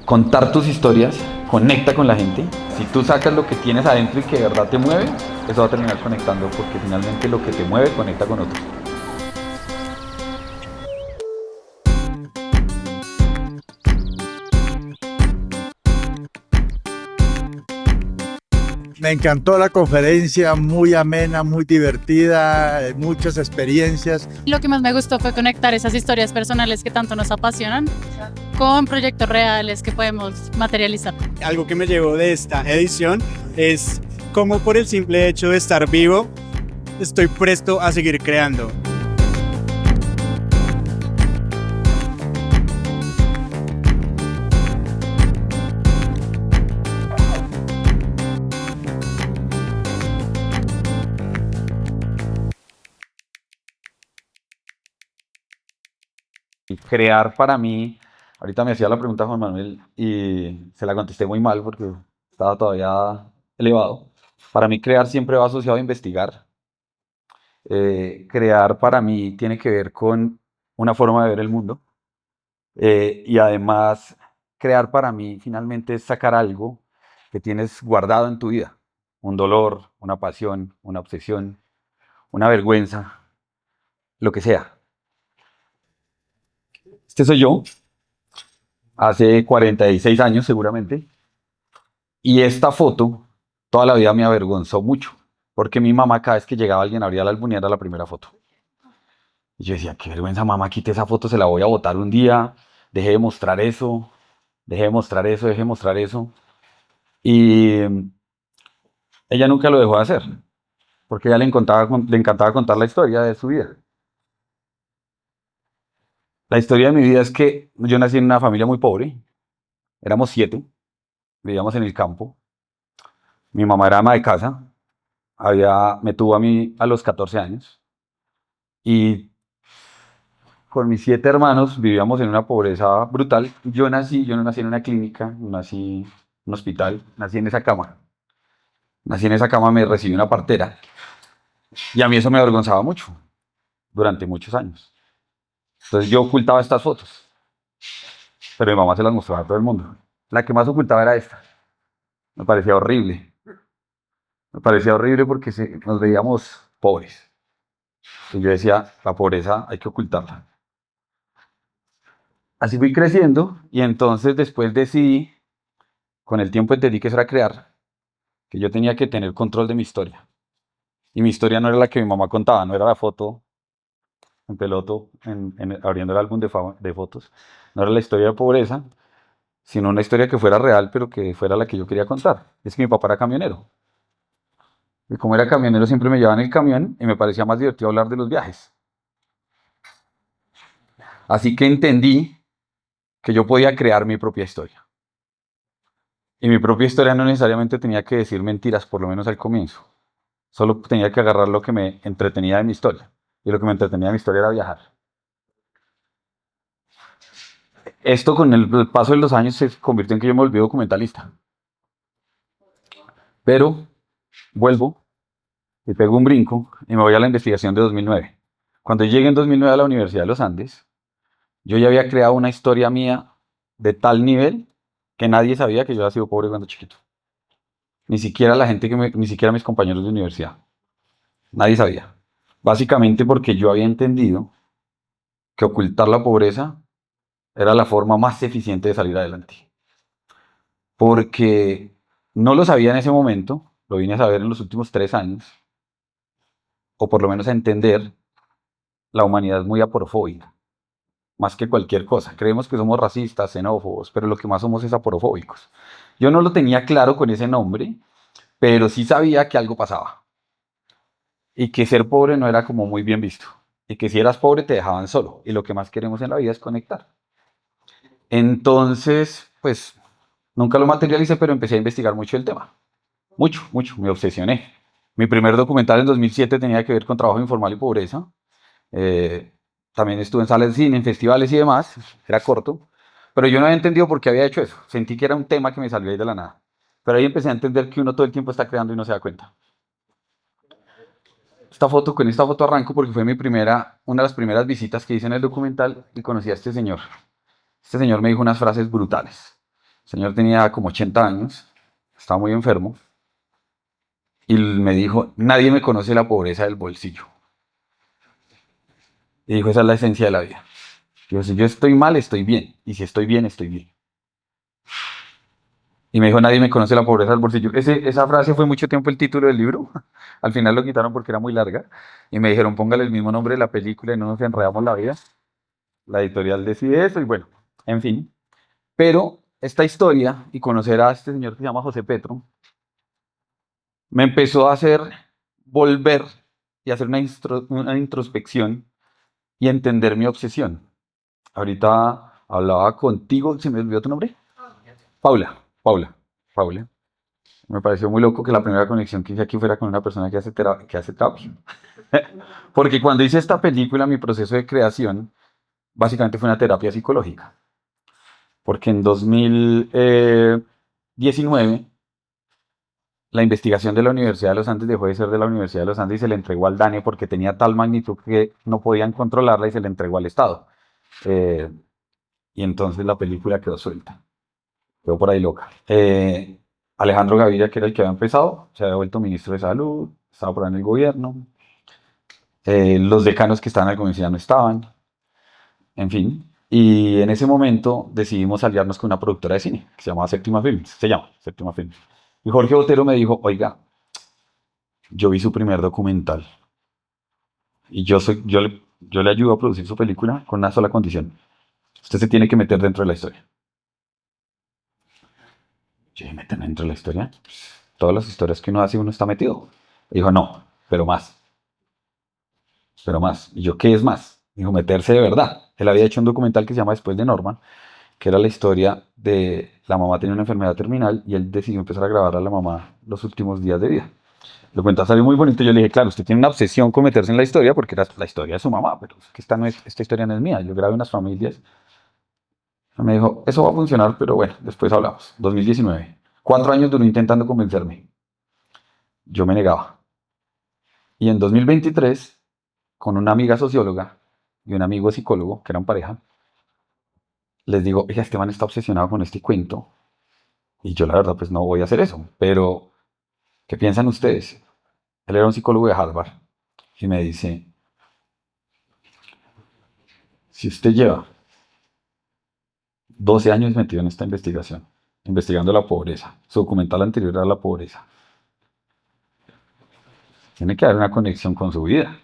contar tus historias conecta con la gente. Si tú sacas lo que tienes adentro y que de verdad te mueve, eso va a terminar conectando porque finalmente lo que te mueve conecta con otros. Me encantó la conferencia, muy amena, muy divertida, muchas experiencias. Lo que más me gustó fue conectar esas historias personales que tanto nos apasionan con proyectos reales que podemos materializar. Algo que me llevó de esta edición es cómo por el simple hecho de estar vivo, estoy presto a seguir creando. Crear para mí, ahorita me hacía la pregunta Juan Manuel y se la contesté muy mal porque estaba todavía elevado. Para mí crear siempre va asociado a investigar. Crear para mí tiene que ver con una forma de ver el mundo. Y además, crear para mí finalmente es sacar algo que tienes guardado en tu vida. Un dolor, una pasión, una obsesión, una vergüenza, lo que sea. Este soy yo, hace 46 años seguramente. Y esta foto toda la vida me avergonzó mucho, porque mi mamá cada vez que llegaba alguien abría el álbum y era la primera foto. Y yo decía, qué vergüenza, mamá, quite esa foto, se la voy a botar un día, deje de mostrar eso, deje de mostrar eso, deje de mostrar eso. Y ella nunca lo dejó de hacer, porque a ella le encantaba contar la historia de su vida. La historia de mi vida es que yo nací en una familia muy pobre, éramos 7, vivíamos en el campo. Mi mamá era ama de casa, me tuvo a mí a los 14 años y con mis 7 hermanos vivíamos en una pobreza brutal. Yo no nací en una clínica, no nací en un hospital, nací en esa cama. Nací en esa cama, me recibió una partera y a mí eso me avergonzaba mucho durante muchos años. Entonces yo ocultaba estas fotos, pero mi mamá se las mostraba a todo el mundo. La que más ocultaba era esta. Me parecía horrible. Me parecía horrible porque nos veíamos pobres. Y yo decía, la pobreza hay que ocultarla. Así fui creciendo y entonces después decidí, con el tiempo entendí que eso era crear, que yo tenía que tener control de mi historia. Y mi historia no era la que mi mamá contaba, no era la foto en peloto, abriendo el álbum de fotos, no era la historia de pobreza, sino una historia que fuera real, pero que fuera la que yo quería contar. Es que mi papá era camionero. Y como era camionero siempre me llevaba en el camión y me parecía más divertido hablar de los viajes. Así que entendí que yo podía crear mi propia historia. Y mi propia historia no necesariamente tenía que decir mentiras, por lo menos al comienzo. Solo tenía que agarrar lo que me entretenía de mi historia. Y lo que me entretenía de mi historia era viajar. Esto con el paso de los años se convirtió en que yo me volví documentalista. Pero vuelvo y pego un brinco y me voy a la investigación de 2009. Cuando llegué en 2009 a la Universidad de los Andes, yo ya había creado una historia mía de tal nivel que nadie sabía que yo había sido pobre cuando chiquito. Ni siquiera la gente ni siquiera mis compañeros de universidad. Nadie sabía. Básicamente porque yo había entendido que ocultar la pobreza era la forma más eficiente de salir adelante. Porque no lo sabía en ese momento, lo vine a saber en los últimos 3 años, o por lo menos a entender, la humanidad es muy aporofóbica, más que cualquier cosa. Creemos que somos racistas, xenófobos, pero lo que más somos es aporofóbicos. Yo no lo tenía claro con ese nombre, pero sí sabía que algo pasaba. Y que ser pobre no era como muy bien visto. Y que si eras pobre te dejaban solo. Y lo que más queremos en la vida es conectar. Entonces, pues, nunca lo materialicé, pero empecé a investigar mucho el tema. Mucho, mucho. Me obsesioné. Mi primer documental en 2007 tenía que ver con trabajo informal y pobreza. También estuve en salas de cine, en festivales y demás. Era corto. Pero yo no había entendido por qué había hecho eso. Sentí que era un tema que me salió ahí de la nada. Pero ahí empecé a entender que uno todo el tiempo está creando y no se da cuenta. Con esta foto arranco porque fue una de las primeras visitas que hice en el documental y conocí a este señor. Este señor me dijo unas frases brutales. El señor tenía como 80 años, estaba muy enfermo, y me dijo, nadie me conoce la pobreza del bolsillo. Y dijo, esa es la esencia de la vida. Dijo, si yo estoy mal, estoy bien. Y si estoy bien, estoy bien. Y me dijo, nadie me conoce la pobreza del bolsillo. Esa frase fue mucho tiempo el título del libro. Al final lo quitaron porque era muy larga. Y me dijeron, póngale el mismo nombre de la película y no nos enredamos la vida. La editorial decide eso y bueno, en fin. Pero esta historia y conocer a este señor que se llama José Petro me empezó a hacer volver y hacer una introspección y entender mi obsesión. Ahorita hablaba contigo, ¿se me olvidó tu nombre? Paula. Me pareció muy loco que la primera conexión que hice aquí fuera con una persona que hace terapia. Porque cuando hice esta película, mi proceso de creación básicamente fue una terapia psicológica. Porque en 2019 la investigación de la Universidad de los Andes dejó de ser de la Universidad de los Andes y se le entregó al DANE porque tenía tal magnitud que no podían controlarla y se le entregó al Estado. Eh, y entonces la película quedó suelta, quedó por ahí loca. Alejandro Gaviria, que era el que había empezado, se había vuelto ministro de Salud, estaba por ahí en el gobierno. Los decanos que estaban en la comisión ya no estaban, en fin. Y en ese momento decidimos aliarnos con una productora de cine que se llama Séptima Films, se llama Séptima Films. Y Jorge Botero me dijo, oiga, yo vi su primer documental y yo le ayudo a producir su película con una sola condición. Usted se tiene que meter dentro de la historia. Yo dije, ¿meterme dentro de la historia? Todas las historias que uno hace, uno está metido. Y dijo, no, pero más. Pero más. Y yo, ¿qué es más? Dijo, meterse de verdad. Él había hecho un documental que se llama Después de Norma, que era la historia de la mamá tenía una enfermedad terminal y él decidió empezar a grabar a la mamá los últimos días de vida. Lo cuenta, salió muy bonito. Yo le dije, claro, usted tiene una obsesión con meterse en la historia porque era la historia de su mamá, pero es que esta historia no es mía. Yo grabé unas familias. Me dijo, eso va a funcionar, pero bueno, después hablamos. 2019. 4 años duró intentando convencerme. Yo me negaba. Y en 2023, con una amiga socióloga y un amigo psicólogo, que eran pareja, les digo, oiga, este man está obsesionado con este cuento. Y yo la verdad, pues no voy a hacer eso. Pero, ¿qué piensan ustedes? Él era un psicólogo de Harvard. Y me dice, si usted lleva 12 años metido en esta investigación, investigando la pobreza, su documental anterior era la pobreza, tiene que haber una conexión con su vida.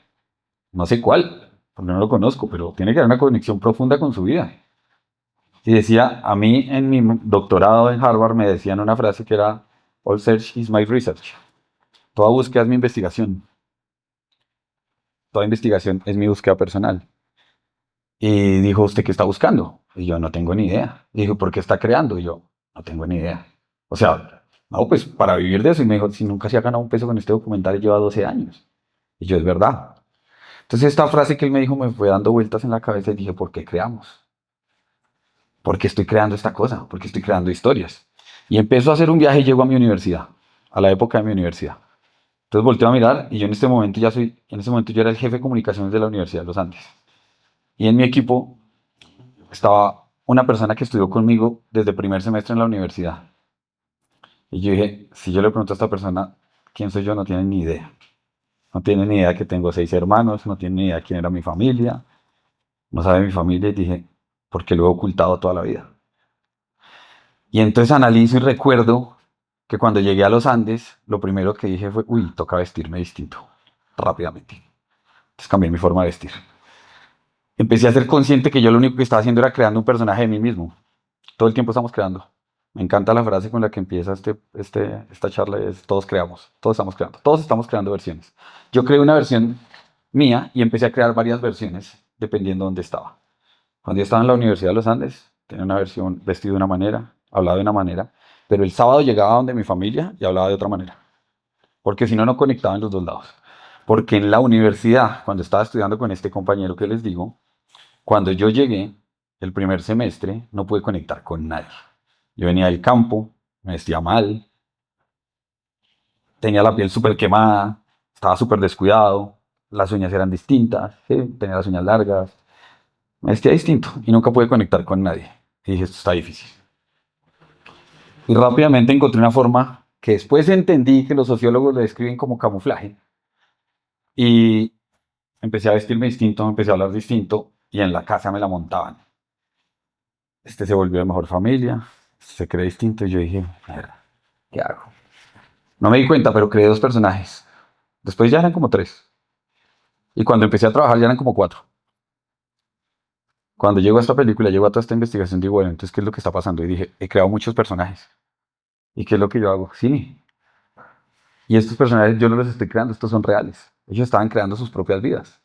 No sé cuál, porque no lo conozco, pero tiene que haber una conexión profunda con su vida. Y decía, a mí en mi doctorado en Harvard me decían una frase que era, all search is my research. Toda búsqueda es mi investigación. Toda investigación es mi búsqueda personal. Y dijo, ¿usted qué está buscando? Y yo, no tengo ni idea. Y dijo, ¿por qué está creando? Y yo, no tengo ni idea. O sea, no, pues para vivir de eso. Y me dijo, si nunca se ha ganado un peso con este documental, lleva 12 años. Y yo, es verdad. Entonces esta frase que él me dijo me fue dando vueltas en la cabeza y dije, ¿por qué creamos? ¿Por qué estoy creando esta cosa? ¿Por qué estoy creando historias? Y empezó a hacer un viaje y llego a mi universidad, a la época de mi universidad. Entonces volteo a mirar y yo en este momento yo era el jefe de comunicaciones de la Universidad de los Andes. Y en mi equipo estaba una persona que estudió conmigo desde primer semestre en la universidad. Y yo dije, si yo le pregunto a esta persona quién soy yo, no tiene ni idea. No tiene ni idea que tengo 6 hermanos, no tiene ni idea quién era mi familia, no sabe mi familia y dije, ¿por qué lo he ocultado toda la vida? Y entonces analizo y recuerdo que cuando llegué a los Andes, lo primero que dije fue, uy, toca vestirme distinto, rápidamente. Entonces cambié mi forma de vestir. Empecé a ser consciente que yo lo único que estaba haciendo era creando un personaje de mí mismo. Todo el tiempo estamos creando. Me encanta la frase con la que empieza esta charla, es todos creamos, todos estamos creando versiones. Yo creé una versión mía y empecé a crear varias versiones dependiendo de dónde estaba. Cuando yo estaba en la Universidad de los Andes, tenía una versión vestido de una manera, hablaba de una manera, pero el sábado llegaba donde mi familia y hablaba de otra manera, porque si no, no conectaba en los dos lados. Porque en la universidad, cuando estaba estudiando con este compañero que les digo, cuando yo llegué, el primer semestre, no pude conectar con nadie. Yo venía del campo, me vestía mal, tenía la piel súper quemada, estaba súper descuidado, las uñas eran distintas, ¿sí? Tenía las uñas largas, me vestía distinto y nunca pude conectar con nadie. Y dije, esto está difícil. Y rápidamente encontré una forma que después entendí que los sociólogos lo describen como camuflaje. Y empecé a vestirme distinto, empecé a hablar distinto y en la casa me la montaban. Este se volvió de mejor familia, se cree distinto y yo dije, mierda, ¿qué hago? No me di cuenta, pero creé dos personajes. Después ya eran como tres. Y cuando empecé a trabajar ya eran como cuatro. Cuando llego a esta película, llego a toda esta investigación, digo, bueno, entonces, ¿qué es lo que está pasando? Y dije, he creado muchos personajes. ¿Y qué es lo que yo hago? Cine. Y estos personajes yo no los estoy creando, estos son reales. Ellos estaban creando sus propias vidas.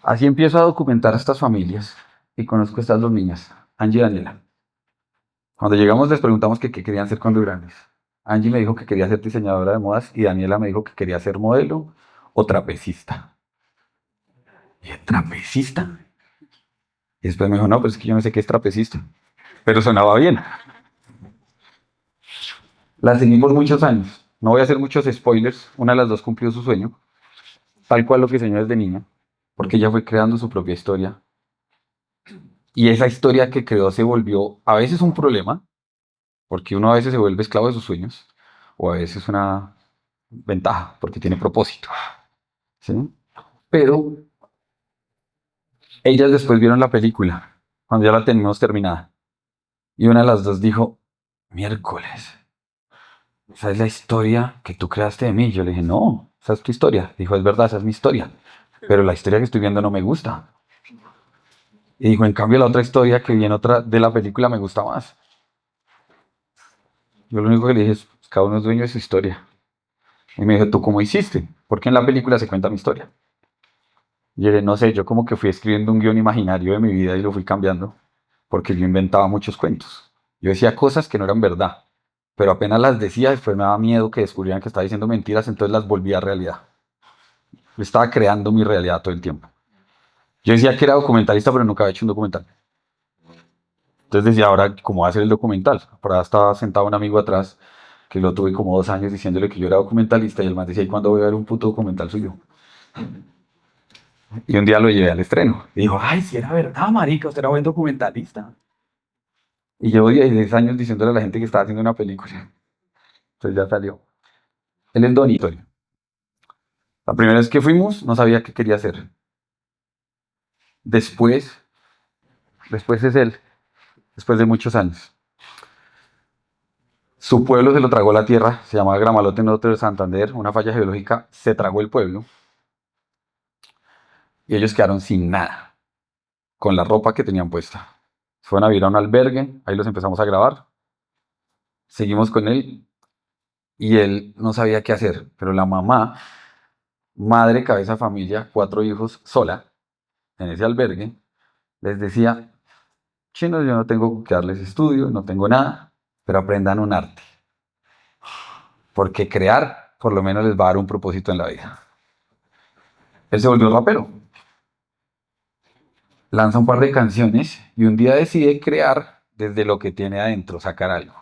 Así empiezo a documentar a estas familias y conozco a estas dos niñas, Angie y Daniela. Cuando llegamos les preguntamos que qué querían ser cuando grandes. Angie me dijo que quería ser diseñadora de modas y Daniela me dijo que quería ser modelo o trapecista. Y dije, ¿trapecista? Y después me dijo, no, pues es que yo no sé qué es trapecista. Pero sonaba bien. La seguí por muchos años. No voy a hacer muchos spoilers. Una de las dos cumplió su sueño, tal cual lo que soñó desde niña, porque ella fue creando su propia historia. Y esa historia que creó se volvió a veces un problema, porque uno a veces se vuelve esclavo de sus sueños, o a veces una ventaja, porque tiene propósito. ¿Sí? Pero ellas después vieron la película, cuando ya la teníamos terminada. Y una de las dos dijo, miércoles, esa es la historia que tú creaste de mí. Yo le dije, no, esa es tu historia. Dijo, es verdad, esa es mi historia. Pero la historia que estoy viendo no me gusta. Y dijo, en cambio la otra historia que vi en otra de la película me gusta más. Yo lo único que le dije es, pues, cada uno es dueño de su historia. Y me dijo, ¿tú cómo hiciste? Porque en la película se cuenta mi historia. Y yo le dije, no sé, yo como que fui escribiendo un guión imaginario de mi vida y lo fui cambiando, porque yo inventaba muchos cuentos. Yo decía cosas que no eran verdad, pero apenas las decía, después me daba miedo que descubrieran que estaba diciendo mentiras, entonces las volvía a realidad. Yo estaba creando mi realidad todo el tiempo. Yo decía que era documentalista, pero nunca había hecho un documental. Entonces decía, ahora, ¿cómo va a hacer el documental? Por ahí estaba sentado un amigo atrás, que lo tuve como 2 años diciéndole que yo era documentalista, y el man decía, ¿y cuándo voy a ver un puto documental suyo? Y un día lo llevé al estreno. Y dijo, ay, si era verdad, marica, usted era buen documentalista. Y llevo 16 años diciéndole a la gente que estaba haciendo una película. Entonces ya salió. Él es Donnie. La primera vez que fuimos, no sabía qué quería hacer. Después, después es él, después de muchos años. Su pueblo se lo tragó la tierra, se llamaba Gramalote Norte de Santander, una falla geológica, se tragó el pueblo y ellos quedaron sin nada, con la ropa que tenían puesta. Se fueron a vivir a un albergue, ahí los empezamos a grabar, seguimos con él y él no sabía qué hacer, pero la mamá, madre, cabeza de familia, 4 hijos, sola, en ese albergue, les decía, chinos, yo no tengo que darles estudio, no tengo nada, pero aprendan un arte, porque crear por lo menos les va a dar un propósito en la vida. Él se volvió rapero, lanza un par de canciones y un día decide crear desde lo que tiene adentro, sacar algo.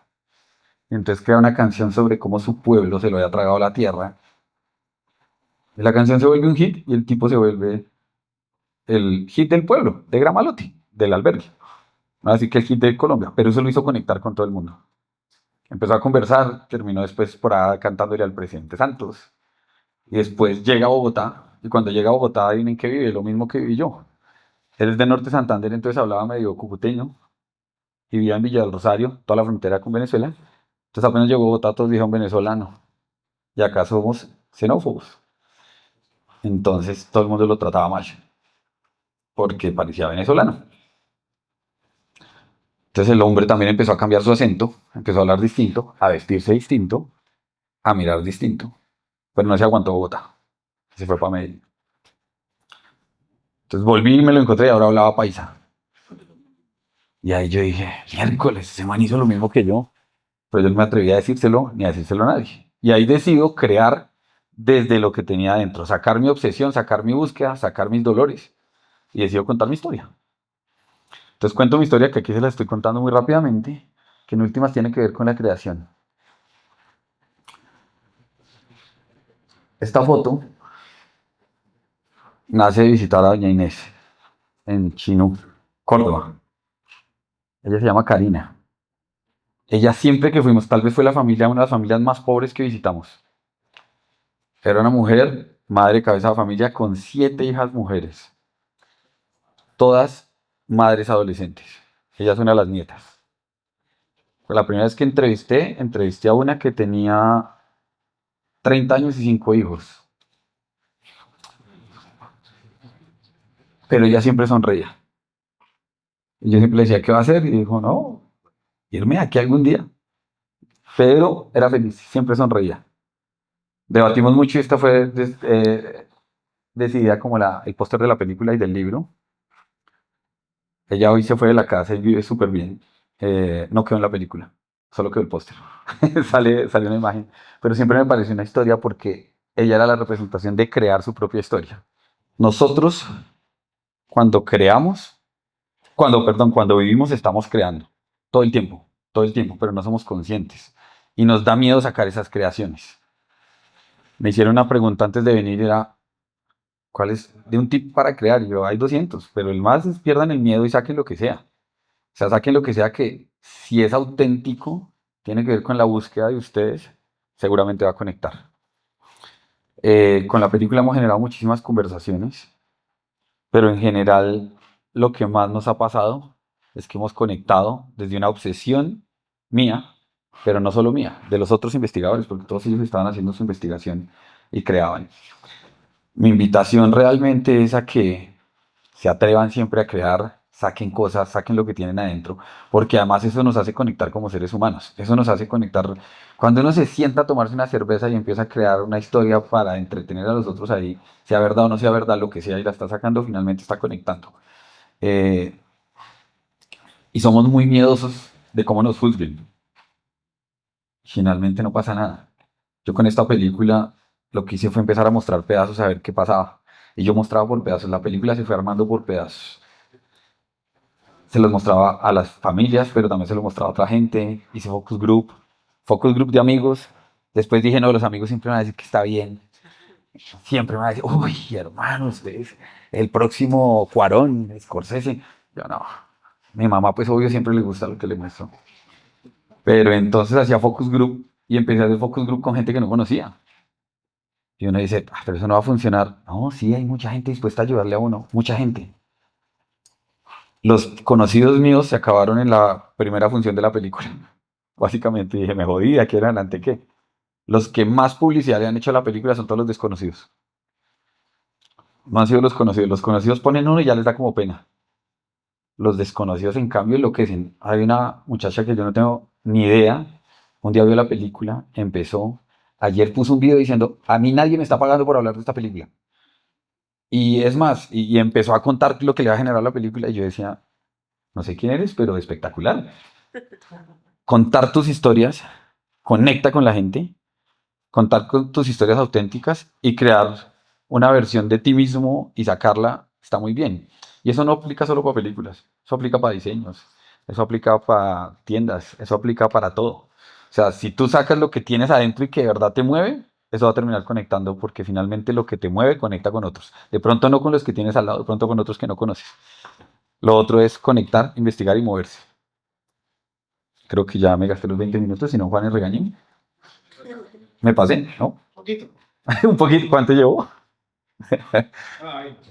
Y entonces crea una canción sobre cómo su pueblo se lo había tragado la tierra. Y la canción se vuelve un hit y el tipo se vuelve el hit del pueblo, de Gramalote, del albergue. No así que el hit de Colombia, pero eso lo hizo conectar con todo el mundo. Empezó a conversar, terminó después por ahí cantándole al presidente Santos. Y después llega a Bogotá, y cuando llega a Bogotá, adivinen qué vive, lo mismo que viví yo. Él es de Norte Santander, entonces hablaba medio cucuteño, y vivía en Villa del Rosario, toda la frontera con Venezuela. Entonces apenas llegó a Bogotá, todos dijeron venezolano, y acá somos xenófobos. Entonces todo el mundo lo trataba mal, porque parecía venezolano. Entonces el hombre también empezó a cambiar su acento, empezó a hablar distinto, a vestirse distinto, a mirar distinto, pero no se aguantó Bogotá, se fue para Medellín. Entonces volví y me lo encontré y ahora hablaba paisa. Y ahí yo dije, miércoles, ese man hizo lo mismo que yo, pero yo no me atreví a decírselo ni a decírselo a nadie. Y ahí decido crear desde lo que tenía adentro, sacar mi obsesión, sacar mi búsqueda, sacar mis dolores y decido contar mi historia. Entonces cuento mi historia que aquí se la estoy contando muy rápidamente, que en últimas tiene que ver con la creación. Esta foto nace de visitar a doña Inés en Chinú, Córdoba. Ella se llama Karina. ella siempre que fuimos, tal vez fue una de las familias más pobres que visitamos. Era una mujer, madre, cabeza de familia, con 7 hijas mujeres, todas madres adolescentes. Ella es una de las nietas. Fue la primera vez que entrevisté a una que tenía 30 años y 5 hijos, pero ella siempre sonreía. Y yo siempre le decía, ¿qué va a hacer? Y dijo, no, irme de aquí algún día. Pero era feliz, siempre sonreía. Debatimos mucho y esta fue decidida como el póster de la película y del libro. Ella hoy se fue de la casa y vive súper bien. No quedó en la película, solo quedó el póster. Sale una imagen. Pero siempre me pareció una historia porque ella era la representación de crear su propia historia. Nosotros, cuando creamos, cuando vivimos, estamos creando. Todo el tiempo, pero no somos conscientes. Y nos da miedo sacar esas creaciones. Me hicieron una pregunta antes de venir, era, ¿cuál es de un tip para crear? Y yo, hay 200, pero el más es pierdan el miedo y saquen lo que sea. O sea, saquen lo que sea que si es auténtico, tiene que ver con la búsqueda de ustedes, seguramente va a conectar. Con la película hemos generado muchísimas conversaciones, pero en general lo que más nos ha pasado es que hemos conectado desde una obsesión mía, pero no solo mía, de los otros investigadores, porque todos ellos estaban haciendo su investigación y creaban. Mi invitación realmente es a que se atrevan siempre a crear, saquen cosas, saquen lo que tienen adentro, porque además eso nos hace conectar como seres humanos, eso nos hace conectar. Cuando uno se sienta a tomarse una cerveza y empieza a crear una historia para entretener a los otros ahí, sea verdad o no sea verdad, lo que sea, y la está sacando, finalmente está conectando. Eh, y somos muy miedosos de cómo nos juzguen. Finalmente no pasa nada. Yo con esta película lo que hice fue empezar a mostrar pedazos a ver qué pasaba. Y yo mostraba por pedazos. La película se fue armando por pedazos. Se los mostraba a las familias, pero también se los mostraba a otra gente. Hice focus group de amigos. Después dije, no, los amigos siempre me van a decir que está bien. Siempre me van a decir, uy, hermano, ustedes, el próximo Cuarón, Scorsese. Yo no. Mi mamá, pues obvio, siempre le gusta lo que le muestro. Pero entonces hacía focus group y empecé a hacer focus group con gente que no conocía. Y uno dice, "Ah, pero eso no va a funcionar". No, sí, hay mucha gente dispuesta a ayudarle a uno, mucha gente. Los conocidos míos se acabaron en la primera función de la película. Básicamente dije, me jodí, de aquí en adelante, ¿qué? Los que más publicidad le han hecho a la película son todos los desconocidos. No han sido los conocidos. Los conocidos ponen uno y ya les da como pena. Los desconocidos, en cambio, enloquecen. Hay una muchacha que yo no tengo ni idea. Un día vio la película, empezó. Ayer puso un video diciendo, a mí nadie me está pagando por hablar de esta película. Y es más, y empezó a contar lo que le va a generar la película. Y yo decía, no sé quién eres, pero espectacular. Contar tus historias conecta con la gente. Contar con tus historias auténticas y crear una versión de ti mismo y sacarla está muy bien. Y eso no aplica solo para películas, eso aplica para diseños, eso aplica para tiendas, eso aplica para todo. O sea, si tú sacas lo que tienes adentro y que de verdad te mueve, eso va a terminar conectando porque finalmente lo que te mueve conecta con otros. De pronto no con los que tienes al lado, de pronto con otros que no conoces. Lo otro es conectar, investigar y moverse. Creo que ya me gasté los 20 minutos, si no, Juan, regañen. Me pasé, ¿no? Un poquito. Un poquito, ¿cuánto llevo?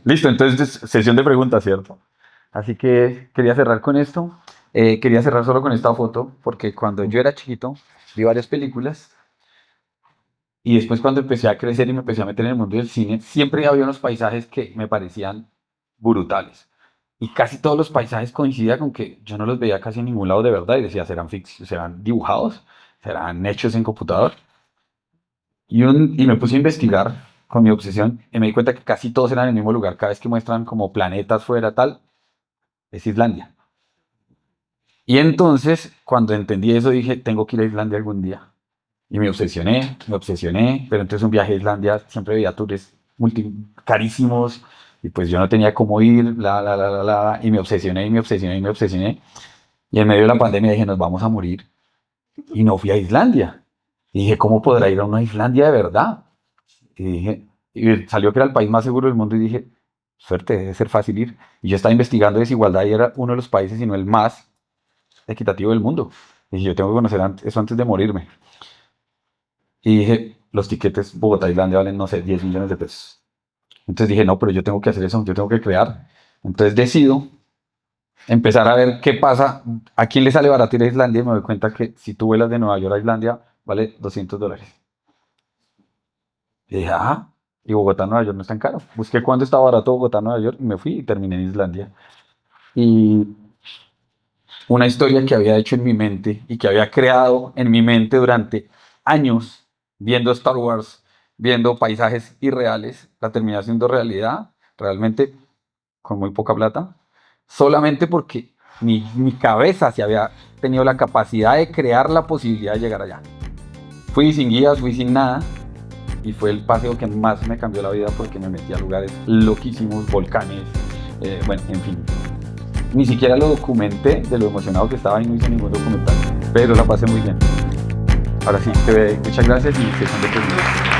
Listo, entonces sesión de preguntas, ¿cierto? Así que quería cerrar con esto. Quería cerrar solo con esta foto, porque cuando yo era chiquito vi varias películas y después cuando empecé a crecer y me empecé a meter en el mundo del cine, siempre había unos paisajes que me parecían brutales. Y casi todos los paisajes coincidían con que yo no los veía casi en ningún lado de verdad y decía, serán dibujados, serán hechos en computador. Y me puse a investigar con mi obsesión y me di cuenta que casi todos eran en el mismo lugar. Cada vez que muestran como planetas fuera tal, es Islandia. Y entonces, cuando entendí eso, dije, tengo que ir a Islandia algún día. Y me obsesioné, pero entonces un viaje a Islandia siempre veía tours carísimos y pues yo no tenía cómo ir, y me obsesioné, y me obsesioné, y me obsesioné. Y en medio de la pandemia dije, nos vamos a morir. Y no fui a Islandia. Y dije, ¿cómo podrá ir a una Islandia de verdad? Y dije, y salió que era el país más seguro del mundo y dije, suerte, debe ser fácil ir. Y yo estaba investigando desigualdad y era uno de los países, si no el más equitativo del mundo. Y dije, yo tengo que conocer eso antes de morirme. Y dije, los tiquetes Bogotá-Islandia valen, no sé, 10 millones de pesos. Entonces dije, no, pero yo tengo que hacer eso, yo tengo que crear. Entonces decido empezar a ver qué pasa, a quién le sale barato ir a Islandia y me doy cuenta que si tú vuelas de Nueva York a Islandia, vale $200. Y dije, ah, y Bogotá-Nueva York no es tan caro. Busqué cuándo estaba barato Bogotá-Nueva York y me fui y terminé en Islandia. Y una historia que había hecho en mi mente y que había creado en mi mente durante años, viendo Star Wars, viendo paisajes irreales, la terminé haciendo realidad, realmente con muy poca plata, solamente porque mi cabeza se había tenido la capacidad de crear la posibilidad de llegar allá. Fui sin guías, fui sin nada, y fue el paseo que más me cambió la vida porque me metí a lugares loquísimos, volcanes, bueno, en fin. Ni siquiera lo documenté de lo emocionado que estaba y no hice ningún documental, pero la pasé muy bien. Ahora sí, muchas gracias y sesión de preguntas.